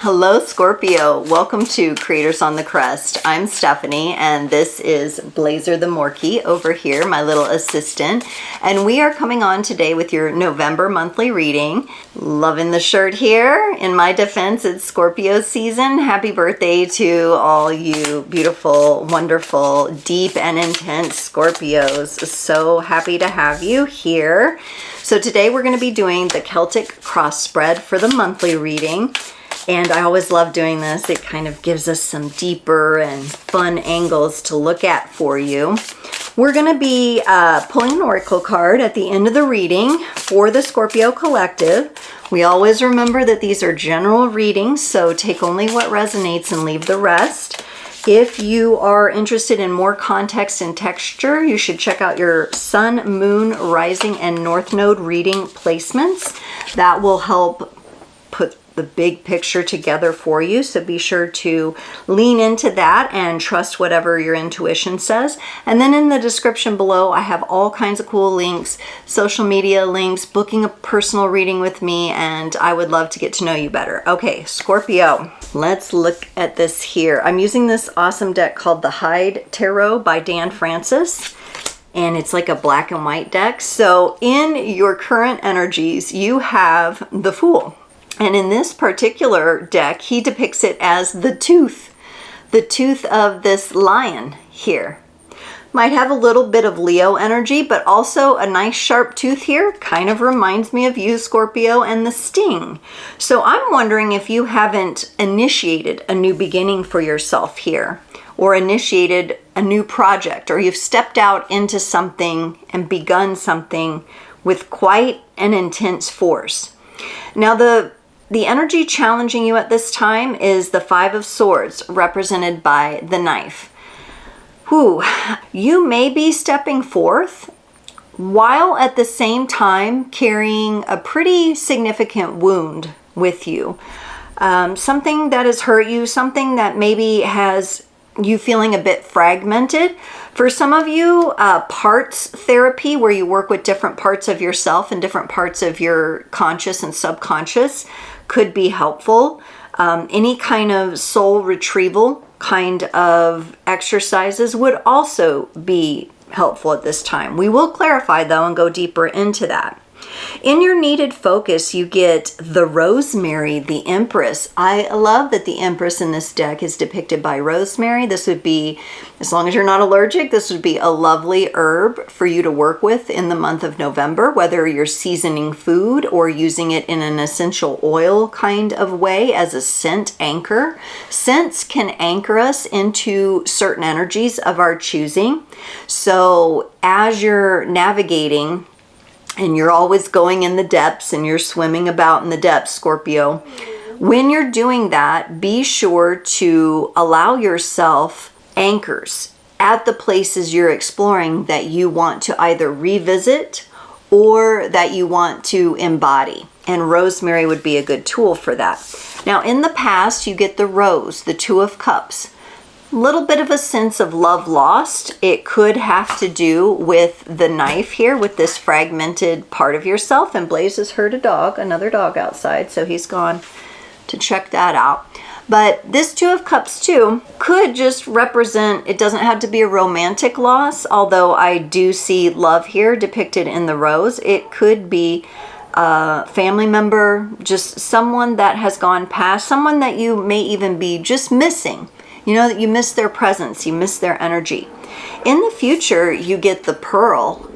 Hello Scorpio, welcome to Creators on the Crest. I'm Stephanie and this is Blazer the Morkie over here, my little assistant. And we are coming on today with your November monthly reading. Loving the shirt here. In my defense, it's Scorpio season. Happy birthday to all you beautiful, wonderful, deep and intense Scorpios. So happy to have you here. So today we're going to be doing the Celtic cross spread for the monthly reading. And I always love doing this. It kind of gives us some deeper and fun angles to look at for you. We're going to be pulling an oracle card at the end of the reading for the Scorpio collective. We always remember that these are general readings, so take only what resonates and leave the rest. If you are interested in more context and texture, you should check out your Sun, Moon, Rising, and North Node reading placements. That will help put the big picture together for you, so be sure to lean into that and trust whatever your intuition says. And then in the description below I have all kinds of cool links, social media links, booking a personal reading with me, and I would love to get to know you better. Okay, Scorpio, let's look at this here. I'm using this awesome deck called the Hyde Tarot by Dan Francis, and it's like a black and white deck. So in your current energies you have the Fool. And in this particular deck, he depicts it as the tooth of this lion here. Might have a little bit of Leo energy, but also a nice sharp tooth here. Kind of reminds me of you, Scorpio, and the sting. So I'm wondering if you haven't initiated a new beginning for yourself here, or initiated a new project, or you've stepped out into something and begun something with quite an intense force. Now the energy challenging you at this time is the Five of Swords, represented by the knife. Whew. You may be stepping forth while at the same time carrying a pretty significant wound with you. Something that has hurt you, something that maybe has you feeling a bit fragmented. For some of you, parts therapy, where you work with different parts of yourself and different parts of your conscious and subconscious, could be helpful. Any kind of soul retrieval kind of exercises would also be helpful at this time. We will clarify though and go deeper into that. In your needed focus, you get the rosemary, the Empress. I love that the Empress in this deck is depicted by rosemary. This would be, as long as you're not allergic, this would be a lovely herb for you to work with in the month of November, whether you're seasoning food or using it in an essential oil kind of way as a scent anchor. Scents can anchor us into certain energies of our choosing. So as you're navigating, and you're always going in the depths and you're swimming about in the depths, Scorpio, when you're doing that, be sure to allow yourself anchors at the places you're exploring that you want to either revisit or that you want to embody. And rosemary would be a good tool for that. Now, in the past, you get the Rose, the Two of Cups. Little bit of a sense of love lost. It could have to do with the knife here, with this fragmented part of yourself. And Blaze has heard a dog, another dog outside, so he's gone to check that out. But this Two of Cups too could just represent, it doesn't have to be a romantic loss, although I do see love here depicted in the rose. It could be a family member, just someone that has gone past, someone that you may even be just missing. You know that you miss their presence, you miss their energy. In the future, you get the pearl,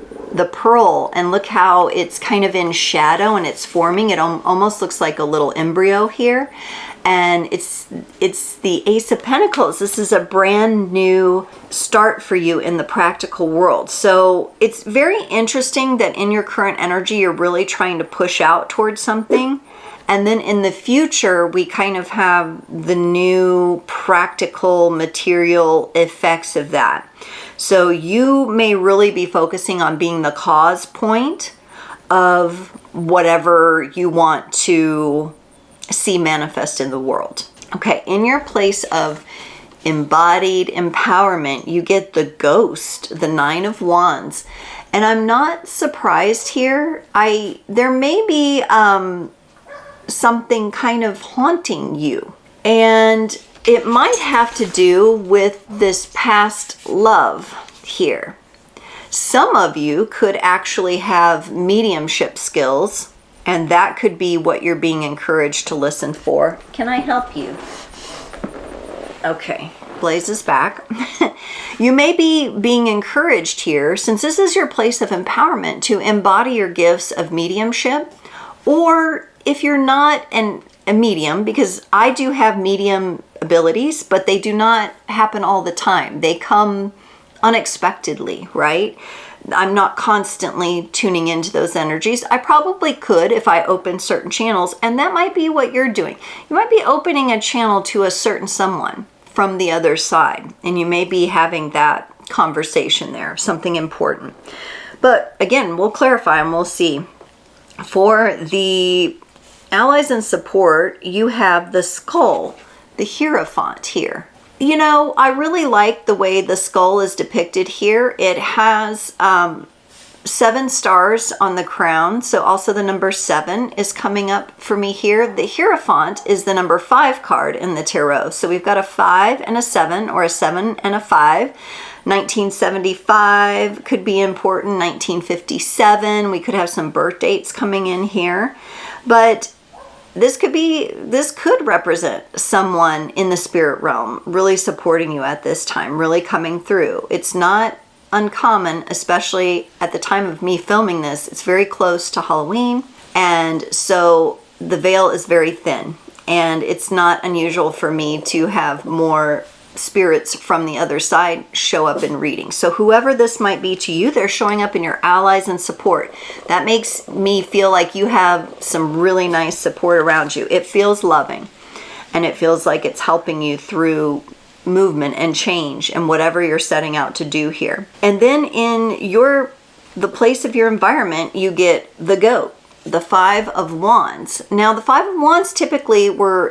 and look how it's kind of in shadow and it's forming. It almost looks like a little embryo here. And it's the Ace of Pentacles. This is a brand new start for you in the practical world. So it's very interesting that in your current energy, you're really trying to push out towards something. And then in the future, we kind of have the new practical material effects of that. So you may really be focusing on being the cause point of whatever you want to see manifest in the world. Okay, in your place of embodied empowerment, you get the Ghost, the Nine of Wands. And I'm not surprised here. There may be something kind of haunting you. And it might have to do with this past love here. Some of you could actually have mediumship skills, and that could be what you're being encouraged to listen for. Can I help you? Okay, Blaze is back. You may be being encouraged here, since this is your place of empowerment, to embody your gifts of mediumship. Or if you're not a medium, because I do have medium abilities, but they do not happen all the time. They come unexpectedly, right? I'm not constantly tuning into those energies. I probably could if I open certain channels, and that might be what you're doing. You might be opening a channel to a certain someone from the other side, and you may be having that conversation there, something important. But again, we'll clarify and we'll see. For the allies and support, you have the skull, the Hierophant here. You know, I really like the way the skull is depicted here. It has 7 stars on the crown, so also the number 7 is coming up for me here. The Hierophant is the number 5 card in the tarot. So we've got a 5 and a 7, or a 7 and a 5. 1975 could be important, 1957. We could have some birth dates coming in here. But this could represent someone in the spirit realm really supporting you at this time, really coming through. It's not uncommon, especially at the time of me filming this. It's very close to Halloween, and so the veil is very thin, and it's not unusual for me to have more spirits from the other side show up in readings. So whoever this might be to you, they're showing up in your allies and support. That makes me feel like you have some really nice support around you. It feels loving, and it feels like it's helping you through movement and change and whatever you're setting out to do here. And then in the place of your environment, you get the goat, the 5 of Wands. Now the 5 of Wands typically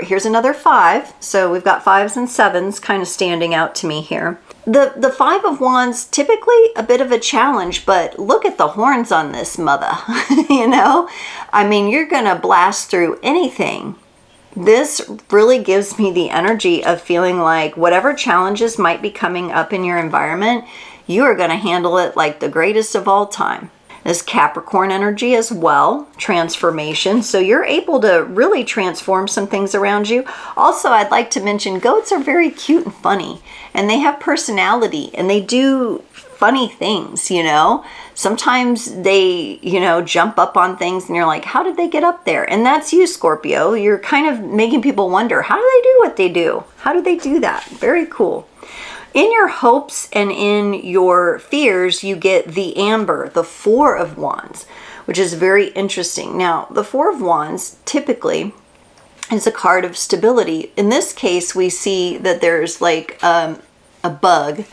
here's another 5. So we've got 5s and 7s kind of standing out to me here. The 5 of Wands, typically a bit of a challenge, but look at the horns on this mother. You know, I mean, you're gonna blast through anything. This really gives me the energy of feeling like whatever challenges might be coming up in your environment, you are going to handle it like the greatest of all time. This Capricorn energy as well, transformation. So you're able to really transform some things around you. Also, I'd like to mention goats are very cute and funny, and they have personality, and they do funny things, you know. Sometimes they, you know, jump up on things and you're like, how did they get up there? And that's you, Scorpio. You're kind of making people wonder, how do they do what they do? How do they do that? Very cool. In your hopes and in your fears, you get the Amber, the 4 of Wands, which is very interesting. Now, the 4 of Wands typically is a card of stability. In this case, we see that there's like a bug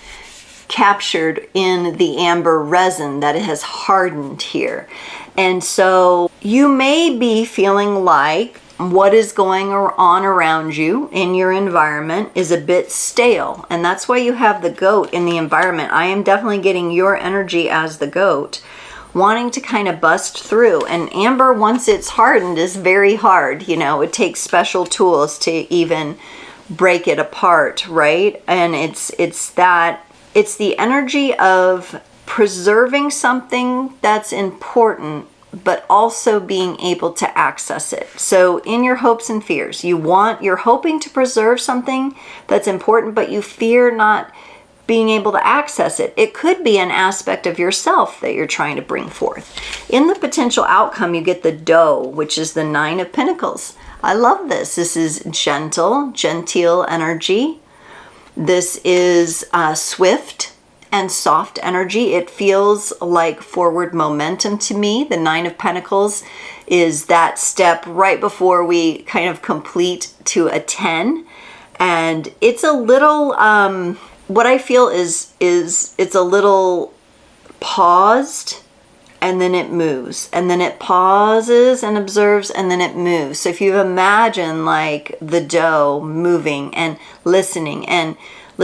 captured in the amber resin that it has hardened here. And so you may be feeling like what is going on around you in your environment is a bit stale, and that's why you have the goat in the environment. I am definitely getting your energy as the goat, wanting to kind of bust through. And amber, once it's hardened, is very hard. You know, it takes special tools to even break it apart, right? And it's the energy of preserving something that's important, but also being able to access it. So in your hopes and fears, you're hoping to preserve something that's important, but you fear not being able to access it. It could be an aspect of yourself that you're trying to bring forth. In the potential outcome, you get the doe, which is the 9 of Pentacles. I love this. This is genteel energy. This is swift and soft energy. It feels like forward momentum to me. The 9 of Pentacles is that step right before we kind of complete to a 10. And it's a little, what I feel is it's a little paused, and then it moves, and then it pauses and observes, and then it moves. So if you imagine like the doe moving and listening, and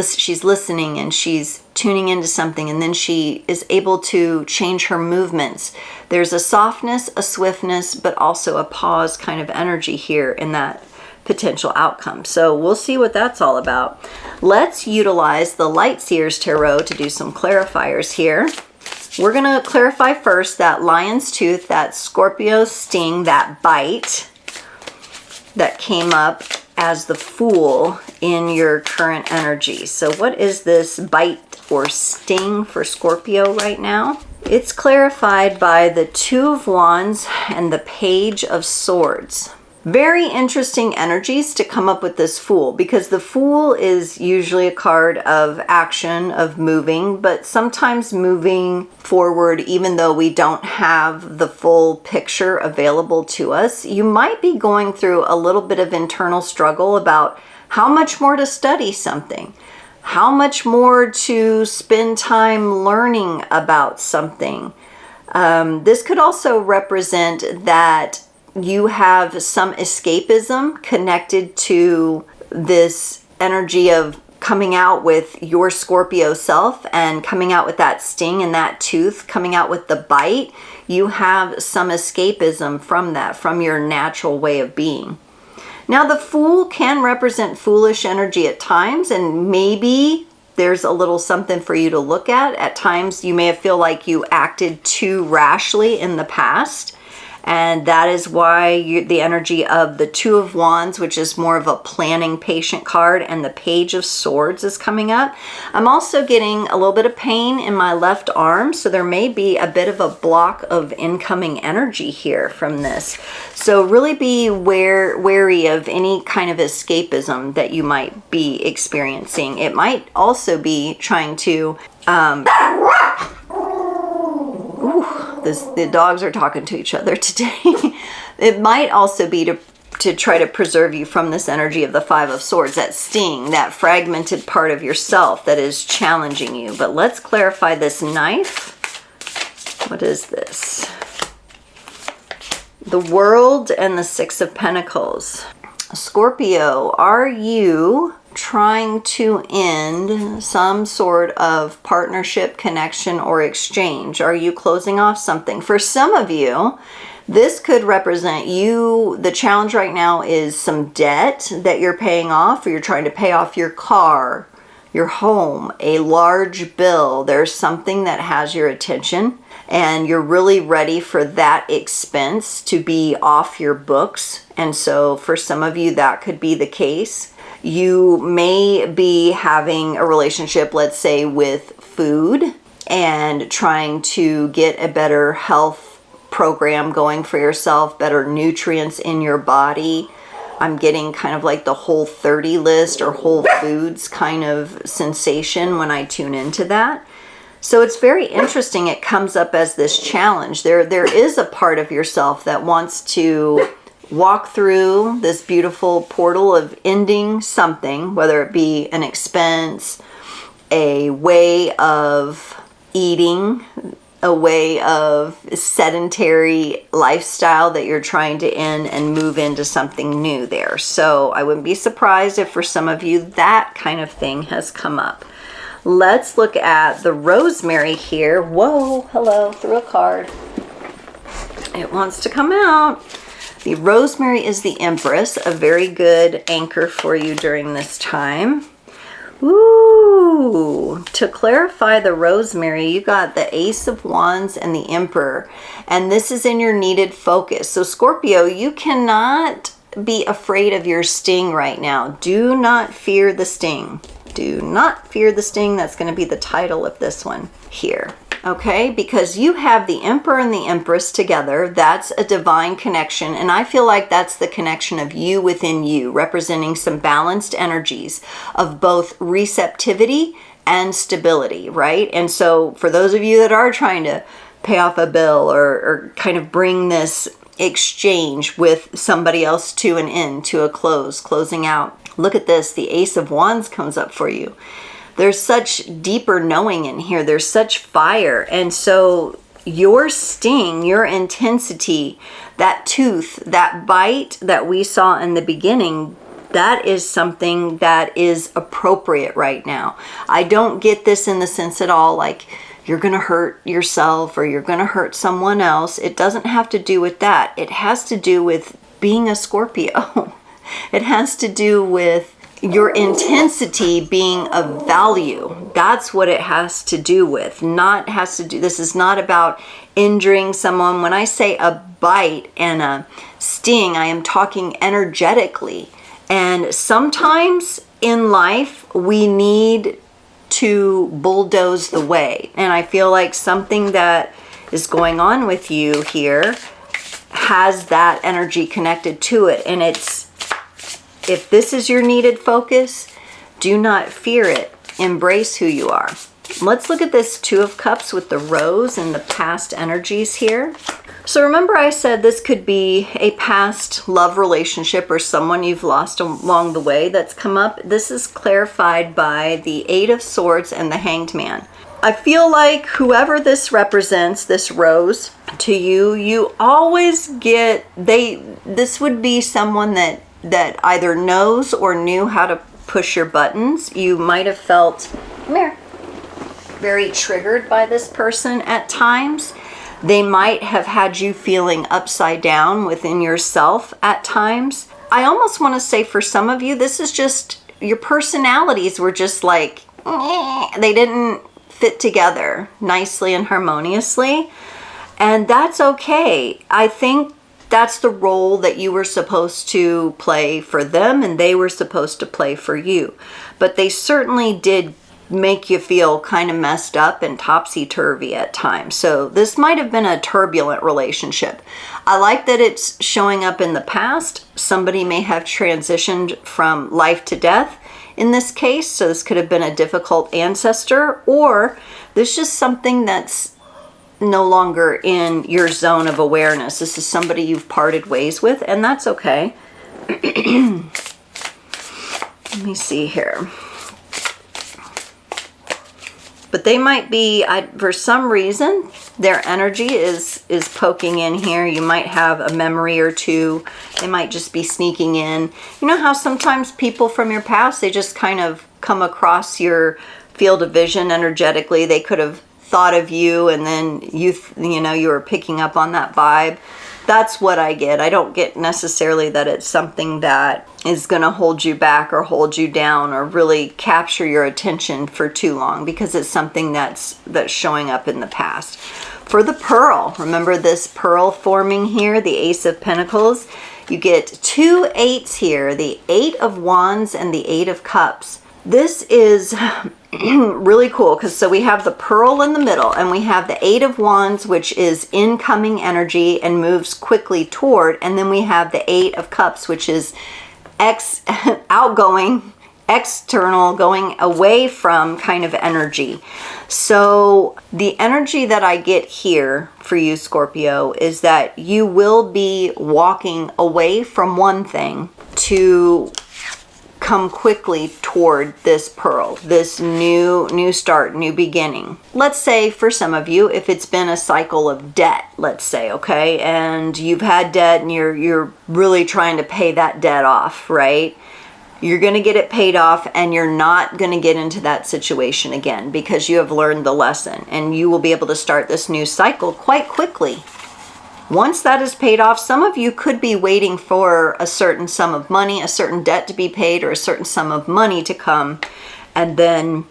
she's listening and she's tuning into something, and then she is able to change her movements. There's a softness, a swiftness, but also a pause kind of energy here in that potential outcome. So we'll see what that's all about. Let's utilize the Lightseer's Tarot to do some clarifiers here. We're going to clarify first that lion's tooth, that Scorpio sting, that bite that came up as the Fool in your current energy. So what is this bite or sting for Scorpio right now? It's clarified by the Two of Wands and the Page of Swords. Very interesting energies to come up with this Fool, because the Fool is usually a card of action, of moving, but sometimes moving forward even though we don't have the full picture available to us. You might be going through a little bit of internal struggle about how much more to study something, how much more to spend time learning about something. This could also represent that you have some escapism connected to this energy of coming out with your Scorpio self and coming out with that sting and that tooth, coming out with the bite. You have some escapism from that, from your natural way of being. Now, the Fool can represent foolish energy at times, and maybe there's a little something for you to look at. At times, you may feel like you acted too rashly in the past. And that is why the energy of the Two of Wands, which is more of a planning, patient card, and the Page of Swords is coming up. I'm also getting a little bit of pain in my left arm, so there may be a bit of a block of incoming energy here from this. So really be wary of any kind of escapism that you might be experiencing. It might also be trying to... the dogs are talking to each other today. It might also be to try to preserve you from this energy of the Five of Swords, that sting, that fragmented part of yourself that is challenging you. But let's clarify this knife. What is this? The World and the Six of Pentacles. Scorpio, are you trying to end some sort of partnership, connection, or exchange? Are you closing off something? For some of you, this could represent you. The challenge right now is some debt that you're paying off, or you're trying to pay off your car, your home, a large bill. There's something that has your attention, and you're really ready for that expense to be off your books. And so for some of you, that could be the case. You may be having a relationship, let's say, with food and trying to get a better health program going for yourself, better nutrients in your body. I'm getting kind of like the Whole30 list or Whole Foods kind of sensation when I tune into that. So it's very interesting. It comes up as this challenge. There is a part of yourself that wants to walk through this beautiful portal of ending something, whether it be an expense, a way of eating, a way of sedentary lifestyle that you're trying to end and move into something new there. So I wouldn't be surprised if for some of you that kind of thing has come up. Let's look at the Rosemary here. Whoa, hello, threw a card. It wants to come out. The Rosemary is the Empress, a very good anchor for you during this time. Ooh, to clarify the Rosemary, you got the Ace of Wands and the Emperor, and this is in your needed focus. So Scorpio, you cannot be afraid of your sting right now. Do not fear the sting. Do not fear the sting. That's going to be the title of this one here. Okay, because you have the Emperor and the Empress together. That's a divine connection, and I feel like that's the connection of you within you, representing some balanced energies of both receptivity and stability, right? And so for those of you that are trying to pay off a bill or kind of bring this exchange with somebody else to an end, to a close, closing out, look at this. The Ace of Wands comes up for you. There's such deeper knowing in here. There's such fire. And so your sting, your intensity, that tooth, that bite that we saw in the beginning that is something that is appropriate right now. I don't get this in the sense at all like you're going to hurt yourself or you're going to hurt someone else. It doesn't have to do with that. It has to do with being a Scorpio. It has to do with your intensity being of value. That's what it has to do with. This is not about injuring someone. When I say a bite and a sting, I am talking energetically. And sometimes in life, we need to bulldoze the way. And I feel like something that is going on with you here has that energy connected to it. And if this is your needed focus, do not fear it. Embrace who you are. Let's look at this Two of Cups with the Rose and the past energies here. So remember I said this could be a past love relationship or someone you've lost along the way that's come up. This is clarified by the Eight of Swords and the Hanged Man. I feel like whoever this represents, this rose, to you, you always get, this would be someone that either knows or knew how to push your buttons. You might have felt, come here, very triggered by this person at times. They might have had you feeling upside down within yourself at times. I almost want to say for some of you, this is just, your personalities were just like, they didn't fit together nicely and harmoniously. And that's okay. I think that's the role that you were supposed to play for them and they were supposed to play for you. But they certainly did make you feel kind of messed up and topsy-turvy at times. So this might have been a turbulent relationship. I like that it's showing up in the past. Somebody may have transitioned from life to death in this case. So this could have been a difficult ancestor, or this is just something that's no longer in your zone of awareness. This is somebody you've parted ways with, and that's okay. Let me see here. But they might be, for some reason, their energy is poking in here. You might have a memory or two. They might just be sneaking in. You know how sometimes people from your past, they just kind of come across your field of vision energetically. They could have thought of you and then you were picking up on that vibe. That's what I get. I don't get necessarily that it's something that is going to hold you back or hold you down or really capture your attention for too long, because it's something that's showing up in the past. For the Pearl, remember this Pearl forming here, the Ace of Pentacles. You get two eights here, the Eight of Wands and the Eight of Cups. This is really cool because so we have the Pearl in the middle and we have the Eight of Wands, which is incoming energy and moves quickly toward, and then we have the Eight of Cups, which is outgoing, external, going away from kind of energy. So the energy that I get here for you, Scorpio, is that you will be walking away from one thing to come quickly toward this Pearl, this new start, new beginning. Let's say for some of you, if it's been a cycle of debt, let's say, okay, and you've had debt and you're really trying to pay that debt off, right? You're going to get it paid off and you're not going to get into that situation again because you have learned the lesson, and you will be able to start this new cycle quite quickly. Once that is paid off, some of you could be waiting for a certain sum of money, a certain debt to be paid, or a certain sum of money to come, and then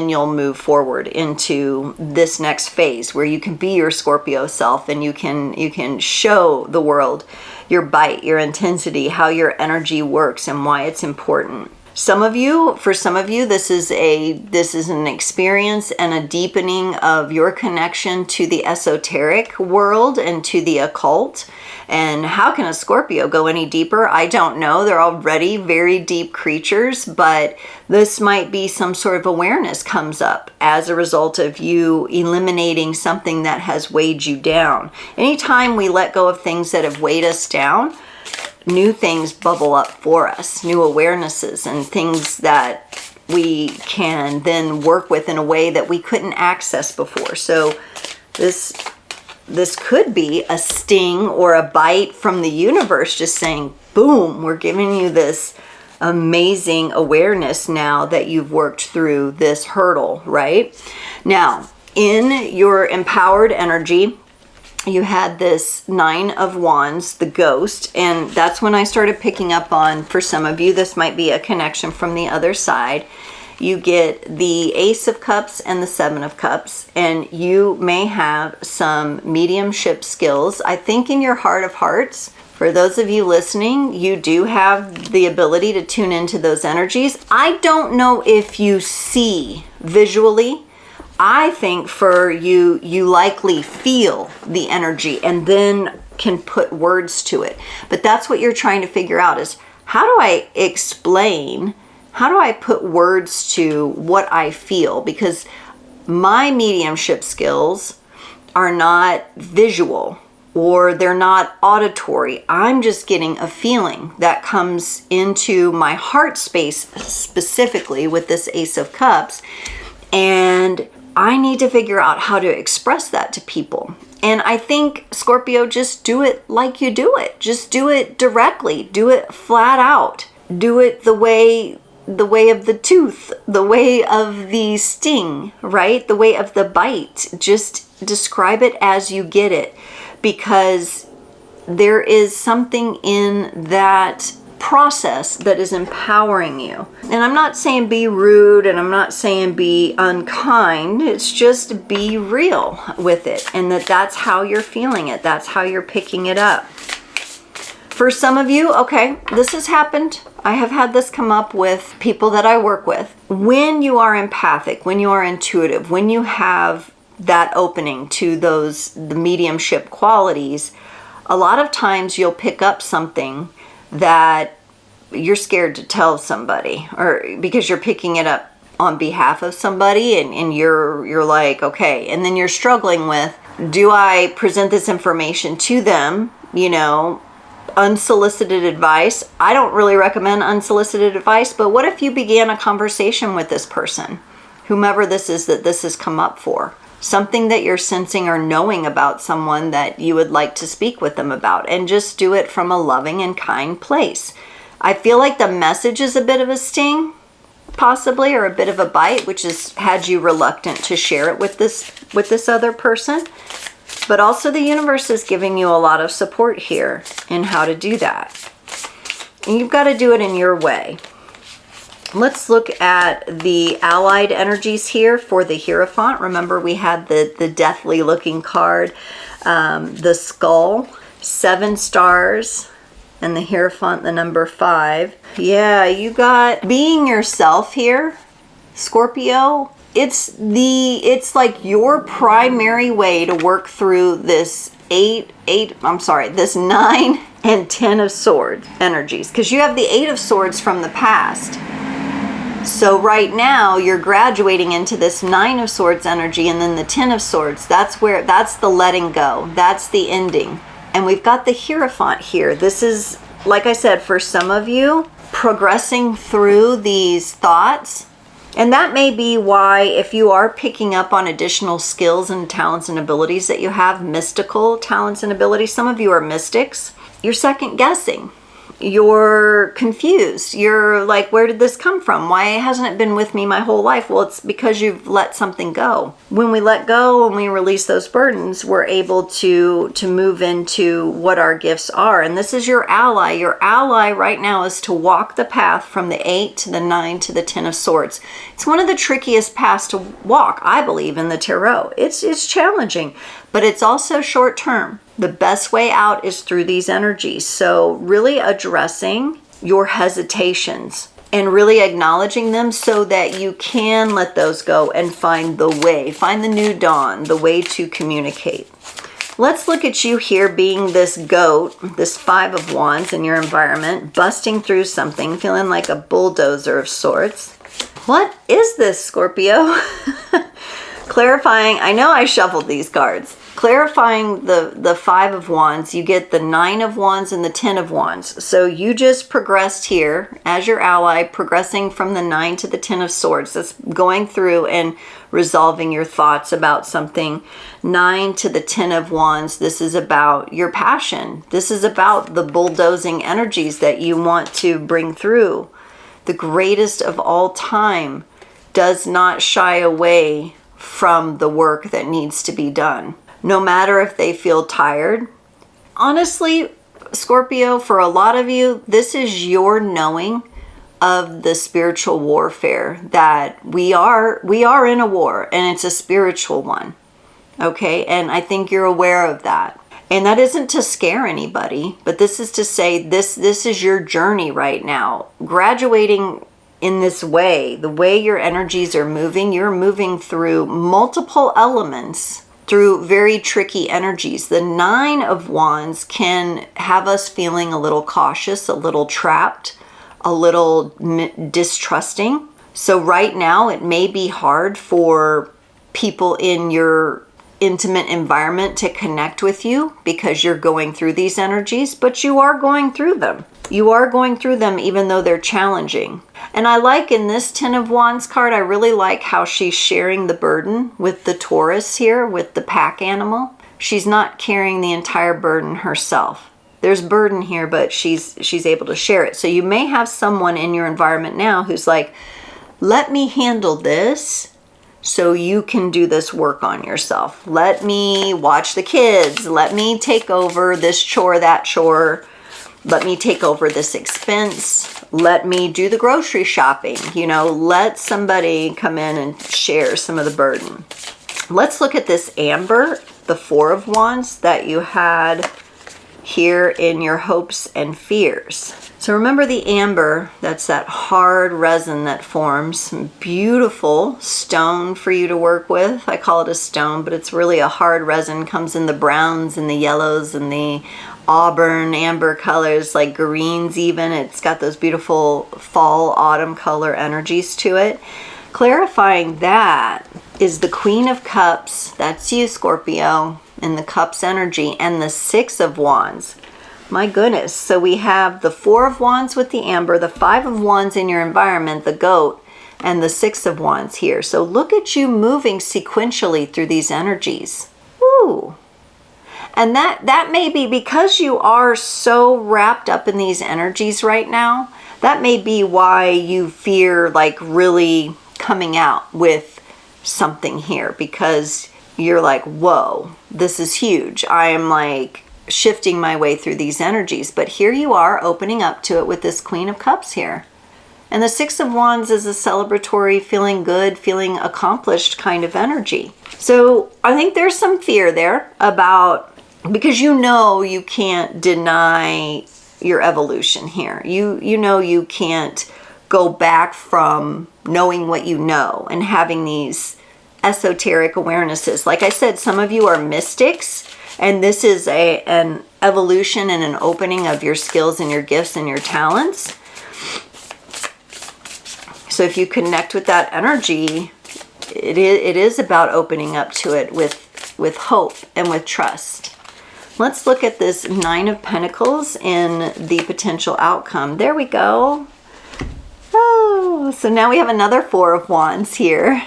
you'll move forward into this next phase where you can be your Scorpio self and you can show the world your bite, your intensity, how your energy works and why it's important. For some of you, this is an experience and a deepening of your connection to the esoteric world and to the occult. And how can a Scorpio go any deeper? I don't know. They're already very deep creatures, but this might be some sort of awareness comes up as a result of you eliminating something that has weighed you down. Anytime we let go of things that have weighed us down, new things bubble up for us, new awarenesses and things that we can then work with in a way that we couldn't access before. So this could be a sting or a bite from the universe just saying, boom, we're giving you this amazing awareness now that you've worked through this hurdle, right? Now, in your empowered energy, you had this 9 of Wands, the ghost, and that's when I started picking up on, for some of you, this might be a connection from the other side. You get the Ace of Cups and the 7 of Cups, and you may have some mediumship skills. I think in your heart of hearts, for those of you listening, you do have the ability to tune into those energies. I don't know if you see visually. I think for you, you likely feel the energy and then can put words to it. But that's what you're trying to figure out is, how do I explain, how do I put words to what I feel? Because my mediumship skills are not visual or they're not auditory. I'm just getting a feeling that comes into my heart space, specifically with this Ace of Cups. And I need to figure out how to express that to people. And I think, Scorpio, just do it like you do it. Just do it directly. Do it flat out. Do it the way of the tooth, the way of the sting, right? The way of the bite. Just describe it as you get it, because there is something in that process that is empowering you. And I'm not saying be rude, and I'm not saying be unkind. It's just be real with it, and that's how you're feeling it. That's how you're picking it up. For some of you, okay, this has happened. I have had this come up with people that I work with. When you are empathic, when you are intuitive, when you have that opening to the mediumship qualities, a lot of times you'll pick up something that you're scared to tell somebody, or because you're picking it up on behalf of somebody, and you're like, okay, and then you're struggling with, do I present this information to them, unsolicited advice? I don't really recommend unsolicited advice, but what if you began a conversation with this person, whomever this is that this has come up for? Something that you're sensing or knowing about someone that you would like to speak with them about, and just do it from a loving and kind place. I feel like the message is a bit of a sting, possibly, or a bit of a bite, which has had you reluctant to share it with this other person. But also the universe is giving you a lot of support here in how to do that. And you've got to do it in your way. Let's look at the allied energies here for the Hierophant. Remember, we had the deathly looking card, the skull, 7 stars, and the Hierophant, the number 5. Yeah, you got being yourself here, Scorpio. It's like your primary way to work through this this 9 and 10 of Swords energies, because you have the 8 of Swords from the past. So right now you're graduating into this 9 of Swords energy, and then the 10 of Swords. That's the letting go. That's the ending. And we've got the Hierophant here. This is, like I said, for some of you, progressing through these thoughts. And that may be why, if you are picking up on additional skills and talents and abilities that you have, mystical talents and abilities, some of you are mystics, you're second guessing. You're confused. You're like, where did this come from? Why hasn't it been with me my whole life? Well, it's because you've let something go. When we let go, when we release those burdens, we're able to move into what our gifts are. And this is your ally. Your ally right now is to walk the path from the 8 to the 9 to the 10 of Swords. It's one of the trickiest paths to walk, I believe, in the tarot. It's challenging, but it's also short term. The best way out is through these energies. So really addressing your hesitations and really acknowledging them so that you can let those go and find the way, find the new dawn, the way to communicate. Let's look at you here being this goat, this 5 of Wands in your environment, busting through something, feeling like a bulldozer of sorts. What is this, Scorpio? Clarifying, I know I shuffled these cards. Clarifying the 5 of Wands, you get the 9 of Wands and the 10 of Wands. So you just progressed here as your ally, progressing from the 9 to the 10 of Swords. That's going through and resolving your thoughts about something. 9 to the 10 of Wands, this is about your passion. This is about the bulldozing energies that you want to bring through. the greatest of all time, does not shy away from the work that needs to be done. No matter if they feel tired. Honestly, Scorpio, for a lot of you, this is your knowing of the spiritual warfare, that we are in a war, and it's a spiritual one. Okay, and I think you're aware of that. And that isn't to scare anybody, but this is to say this is your journey right now. Graduating in this way, the way your energies are moving, you're moving through multiple elements, through very tricky energies. The 9 of Wands can have us feeling a little cautious, a little trapped, a little distrusting. So right now it may be hard for people in your intimate environment to connect with you because you're going through these energies, but you are going through them. You are going through them even though they're challenging. And I like in this 10 of Wands card, I really like how she's sharing the burden with the Taurus here, with the pack animal. She's not carrying the entire burden herself. There's burden here, but she's able to share it. So you may have someone in your environment now who's like, let me handle this so you can do this work on yourself. Let me watch the kids. Let me take over this chore, that chore. Let me take over this expense. Let me do the grocery shopping. You know, let somebody come in and share some of the burden. Let's look at this amber, the 4 of Wands that you had here in your hopes and fears. So remember the amber, that's that hard resin that forms. Beautiful stone for you to work with. I call it a stone, but it's really a hard resin. Comes in the browns and the yellows and the auburn, amber colors, like greens even. It's got those beautiful fall, autumn color energies to it. Clarifying that is the Queen of Cups. That's you, Scorpio, in the Cups energy, and the 6 of Wands. My goodness. So we have the 4 of Wands with the amber, the 5 of Wands in your environment, the goat, and the 6 of Wands here. So look at you moving sequentially through these energies. Woo! And that may be because you are so wrapped up in these energies right now. That may be why you fear like really coming out with something here, because you're like, whoa, this is huge. I am like shifting my way through these energies, but here you are opening up to it with this Queen of Cups here. And the 6 of Wands is a celebratory, feeling good, feeling accomplished kind of energy. So I think there's some fear there about, because you know you can't deny your evolution here. You know you can't go back from knowing what you know and having these esoteric awarenesses. Like I said, some of you are mystics, and this is an evolution and an opening of your skills and your gifts and your talents. So if you connect with that energy, it is about opening up to it with hope and with trust. Let's look at this 9 of Pentacles in the potential outcome. There we go. Oh, so now we have another 4 of Wands here.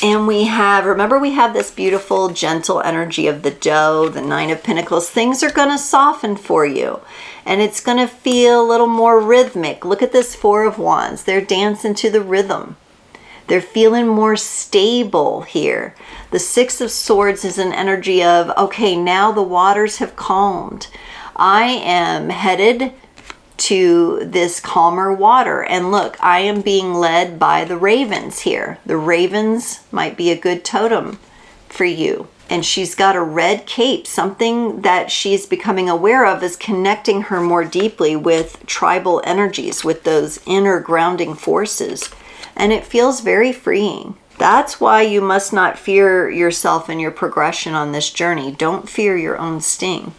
And we have, remember we have this beautiful gentle energy of the doe, the 9 of Pentacles. Things are going to soften for you, and it's going to feel a little more rhythmic. Look at this 4 of Wands. They're dancing to the rhythm. They're feeling more stable here. The 6 of Swords is an energy of, okay, now the waters have calmed. I am headed to this calmer water. And look, I am being led by the ravens here. The ravens might be a good totem for you. And she's got a red cape. Something that she's becoming aware of is connecting her more deeply with tribal energies, with those inner grounding forces. And it feels very freeing. That's why you must not fear yourself and your progression on this journey. Don't fear your own sting.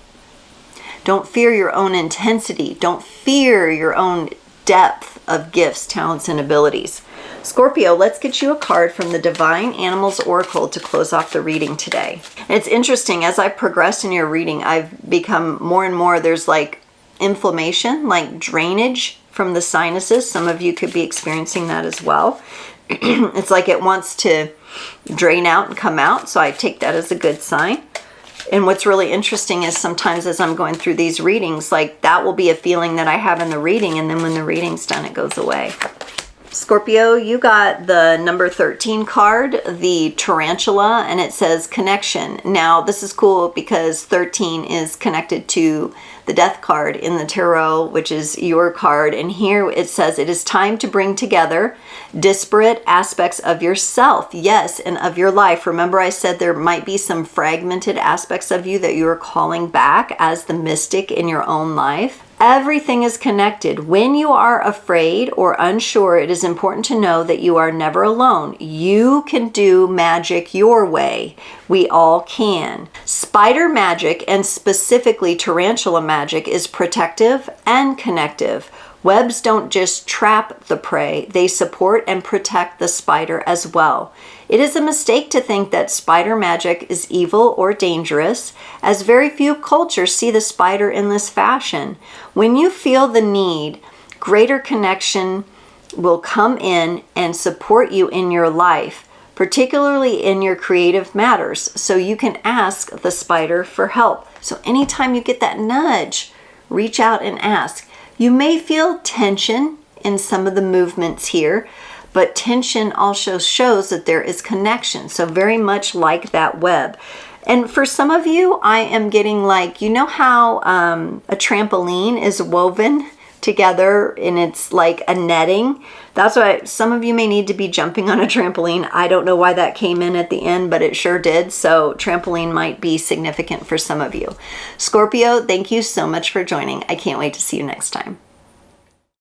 Don't fear your own intensity. Don't fear your own depth of gifts, talents, and abilities. Scorpio, let's get you a card from the Divine Animals Oracle to close off the reading today. And it's interesting, as I progressed in your reading, I've become more and more, there's like inflammation, like drainage from the sinuses. Some of you could be experiencing that as well. It's like it wants to drain out and come out, so I take that as a good sign. And what's really interesting is sometimes as I'm going through these readings, like that will be a feeling that I have in the reading, and then when the reading's done, it goes away. Scorpio, you got the number 13 card, the tarantula, and it says connection. Now, this is cool because 13 is connected to the death card in the tarot, which is your card. And here it says it is time to bring together disparate aspects of yourself, yes, and of your life. Remember I said there might be some fragmented aspects of you that you are calling back as the mystic in your own life. Everything is connected. When you are afraid or unsure, it is important to know that you are never alone. You can do magic your way. We all can. Spider magic, and specifically tarantula magic, is protective and connective. Webs don't just trap the prey, they support and protect the spider as well. It is a mistake to think that spider magic is evil or dangerous, as very few cultures see the spider in this fashion. When you feel the need, greater connection will come in and support you in your life, particularly in your creative matters, so you can ask the spider for help. So anytime you get that nudge, reach out and ask. You may feel tension in some of the movements here, but tension also shows that there is connection. So very much like that web. And for some of you, I am getting like, you know how a trampoline is woven together and it's like a netting? That's why some of you may need to be jumping on a trampoline. I don't know why that came in at the end, but it sure did. So trampoline might be significant for some of you. Scorpio, thank you so much for joining. I can't wait to see you next time.